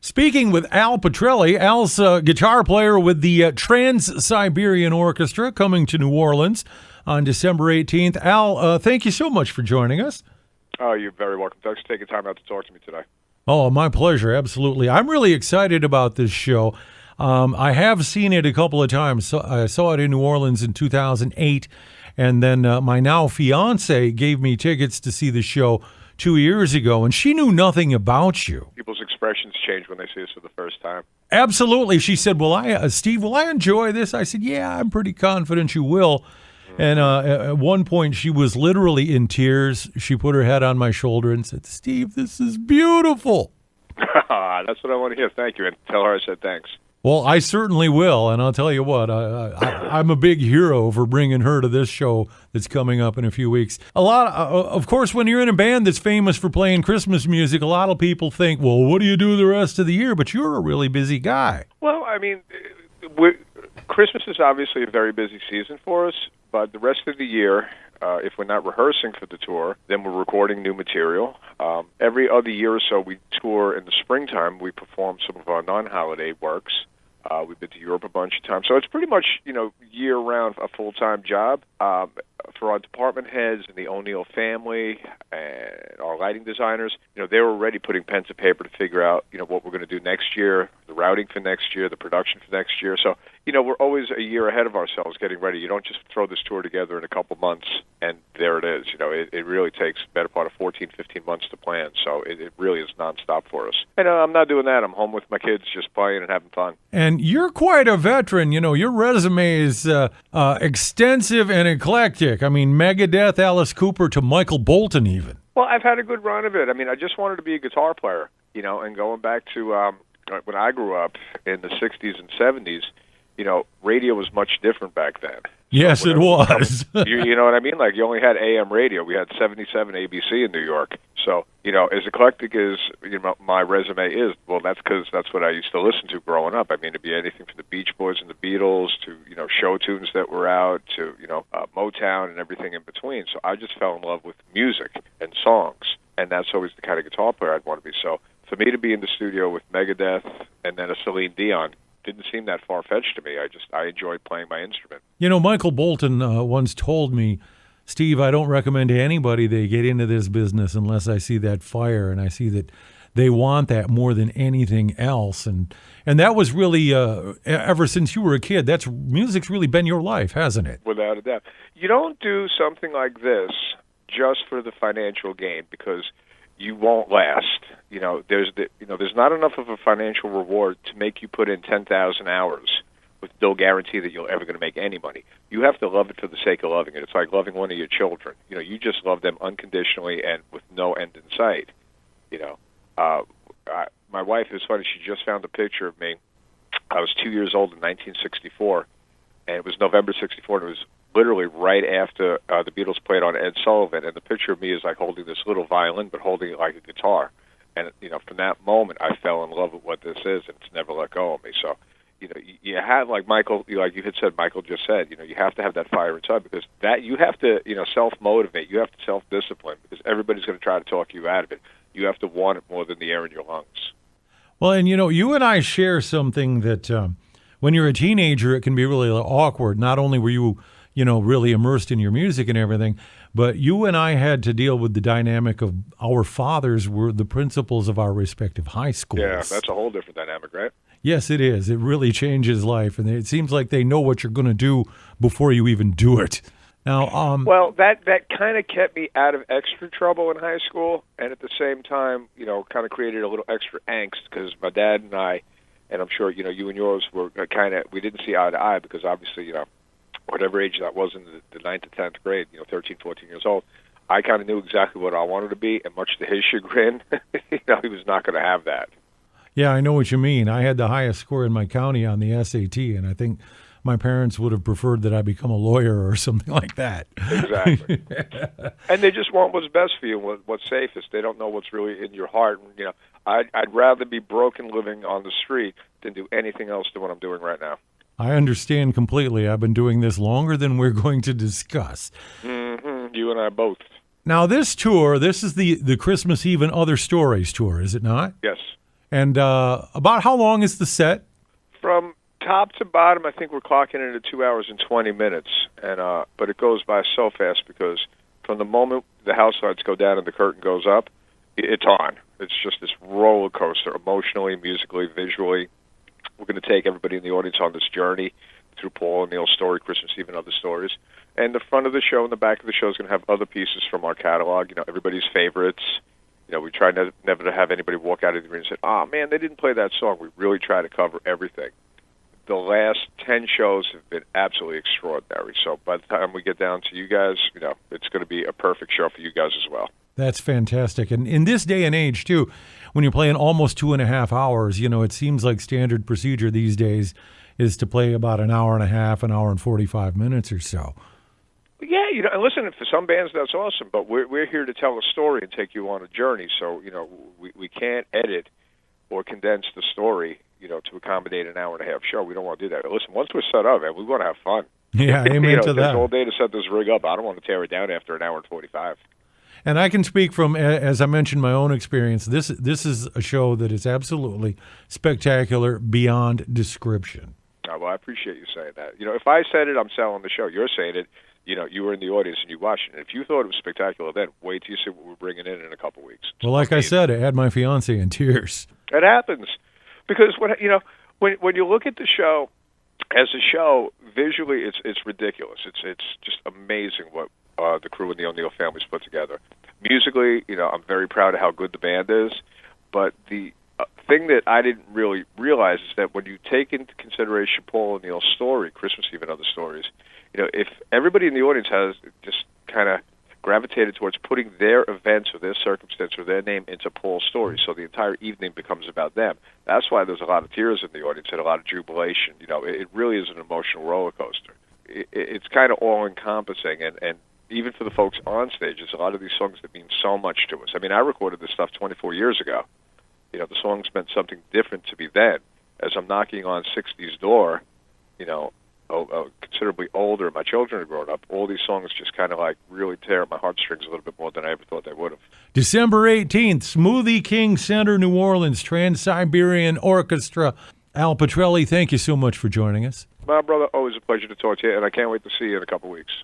Speaking with Al Pitrelli, Al's guitar player with the Trans-Siberian Orchestra coming to New Orleans on December 18th. Al, thank you so much for joining us. Oh, you're very welcome. Thanks for taking time out to talk to me today. Oh, my pleasure. Absolutely. I'm really excited about this show. I have seen it a couple of times. So I saw it in New Orleans in 2008, and then my now fiance gave me tickets to see the show 2 years ago, and she knew nothing about you. People's expressions change when they see us for the first time. Absolutely. She said, Steve, will I enjoy this? I said, yeah, I'm pretty confident you will. And at one point, she was literally in tears. She put her head on my shoulder and said, Steve, this is beautiful. That's what I want to hear. Thank you. And tell her I said thanks. Well, I certainly will, and I'll tell you what, I'm a big hero for bringing her to this show that's coming up in a few weeks. Of course, when you're in a band that's famous for playing Christmas music, a lot of people think, well, what do you do the rest of the year? But you're a really busy guy. Well, I mean, Christmas is obviously a very busy season for us, but the rest of the year, if we're not rehearsing for the tour, then we're recording new material. Every other year or so, we tour in the springtime. We perform some of our non-holiday works. We've been to Europe a bunch of times. So it's pretty much, year-round a full-time job. For our department heads and the O'Neill family and our lighting designers, they're already putting pen to paper to figure out, what we're going to do next year, the routing for next year, the production for next year. So, we're always a year ahead of ourselves getting ready. You don't just throw this tour together in a couple months and there it is. It really takes the better part of 14, 15 months to plan. So it really is nonstop for us. And I'm not doing that. I'm home with my kids just playing and having fun. And you're quite a veteran. Your resume is extensive and eclectic. I mean, Megadeth, Alice Cooper to Michael Bolton even. Well, I've had a good run of it. I mean, I just wanted to be a guitar player, and going back to when I grew up in the 60s and 70s, radio was much different back then. Yes, it was. You know what I mean? Like, you only had AM radio. We had 77 ABC in New York. So, as eclectic as my resume is, well, that's because that's what I used to listen to growing up. I mean, it'd be anything from the Beach Boys and the Beatles to, show tunes that were out to, Motown and everything in between. So I just fell in love with music and songs, and that's always the kind of guitar player I'd want to be. So for me to be in the studio with Megadeth and then a Celine Dion didn't seem that far-fetched to me. I enjoyed playing my instrument. Michael Bolton once told me, Steve, I don't recommend to anybody they get into this business unless I see that fire, and I see that they want that more than anything else. And that was really, ever since you were a kid, music's really been your life, hasn't it? Without a doubt. You don't do something like this just for the financial gain, because you won't last. There's not enough of a financial reward to make you put in 10,000 hours with no guarantee that you're ever going to make any money. You have to love it for the sake of loving it. It's like loving one of your children. You just love them unconditionally and with no end in sight. My wife, is funny, she just found a picture of me. I was 2 years old in 1964, and it was November 64, and it was literally right after the Beatles played on Ed Sullivan, and the picture of me is like holding this little violin, but holding it like a guitar. And, from that moment, I fell in love with what this is, and it's never let go of me. So, you have, like Michael, like you had said, Michael just said, you have to have that fire inside, because that you have to, self-motivate. You have to self-discipline, because everybody's going to try to talk you out of it. You have to want it more than the air in your lungs. Well, and, you and I share something that when you're a teenager, it can be really awkward. Not only were you, really immersed in your music and everything, but you and I had to deal with the dynamic of our fathers were the principals of our respective high schools. Yeah, that's a whole different dynamic, right? Yes, it is. It really changes life, and it seems like they know what you're going to do before you even do it. Now, well, that kind of kept me out of extra trouble in high school, and at the same time, kind of created a little extra angst, because my dad and I, and I'm sure, you and yours were we didn't see eye to eye, because obviously, whatever age that was in the 9th to 10th grade, 13, 14 years old, I kind of knew exactly what I wanted to be, and much to his chagrin, he was not going to have that. Yeah, I know what you mean. I had the highest score in my county on the SAT, and I think my parents would have preferred that I become a lawyer or something like that. Exactly. And they just want what's best for you, what's safest. They don't know what's really in your heart. I'd rather be broken living on the street than do anything else than what I'm doing right now. I understand completely. I've been doing this longer than we're going to discuss. Mm-hmm. You and I both. Now, this tour, this is the Christmas Eve and Other Stories tour, is it not? Yes. And about how long is the set? From top to bottom, I think we're clocking in at 2 hours and 20 minutes, and but it goes by so fast because from the moment the house lights go down and the curtain goes up, it's on. It's just this roller coaster, emotionally, musically, visually. We're going to take everybody in the audience on this journey through Paul and Neil's story, Christmas Eve, and other stories. And the front of the show and the back of the show is going to have other pieces from our catalog, everybody's favorites. We try never to have anybody walk out of the room and say, "Oh, man, they didn't play that song." We really try to cover everything. The last 10 shows have been absolutely extraordinary. So by the time we get down to you guys, it's going to be a perfect show for you guys as well. That's fantastic. And in this day and age, too, when you're playing almost 2.5 hours, it seems like standard procedure these days is to play about an hour and a half, an hour and 45 minutes or so. Yeah, and listen, for some bands that's awesome, but we're here to tell a story and take you on a journey. So, we can't edit or condense the story, to accommodate an hour and a half show. We don't want to do that. Listen, once we're set up, man, we want to have fun. Yeah, amen to that. It's all day to set this rig up. I don't want to tear it down after an hour and 45. And I can speak from, as I mentioned, my own experience. This is a show that is absolutely spectacular beyond description. Oh, well, I appreciate you saying that. If I said it, I'm selling the show. You're saying it. You were in the audience and you watched it. If you thought it was spectacular then, wait till you see what we're bringing in a couple of weeks. Well, like I said, I had my fiance in tears. It happens. Because, when you look at the show, as a show, visually it's ridiculous. It's just amazing what the crew and the O'Neill families put together. Musically, I'm very proud of how good the band is. But the thing that I didn't really realize is that when you take into consideration Paul O'Neill's story, Christmas Eve and other stories, if everybody in the audience has just kind of gravitated towards putting their events or their circumstance or their name into Paul's story, so the entire evening becomes about them. That's why there's a lot of tears in the audience and a lot of jubilation. It really is an emotional roller coaster. It's kind of all-encompassing, and even for the folks on stage, there's a lot of these songs that mean so much to us. I mean, I recorded this stuff 24 years ago. The songs meant something different to me then. As I'm knocking on 60's door, considerably older, my children have grown up, all these songs just kind of really tear at my heartstrings a little bit more than I ever thought they would have. December 18th, Smoothie King Center, New Orleans, Trans-Siberian Orchestra. Al Pitrelli, thank you so much for joining us. My brother, always a pleasure to talk to you, and I can't wait to see you in a couple weeks.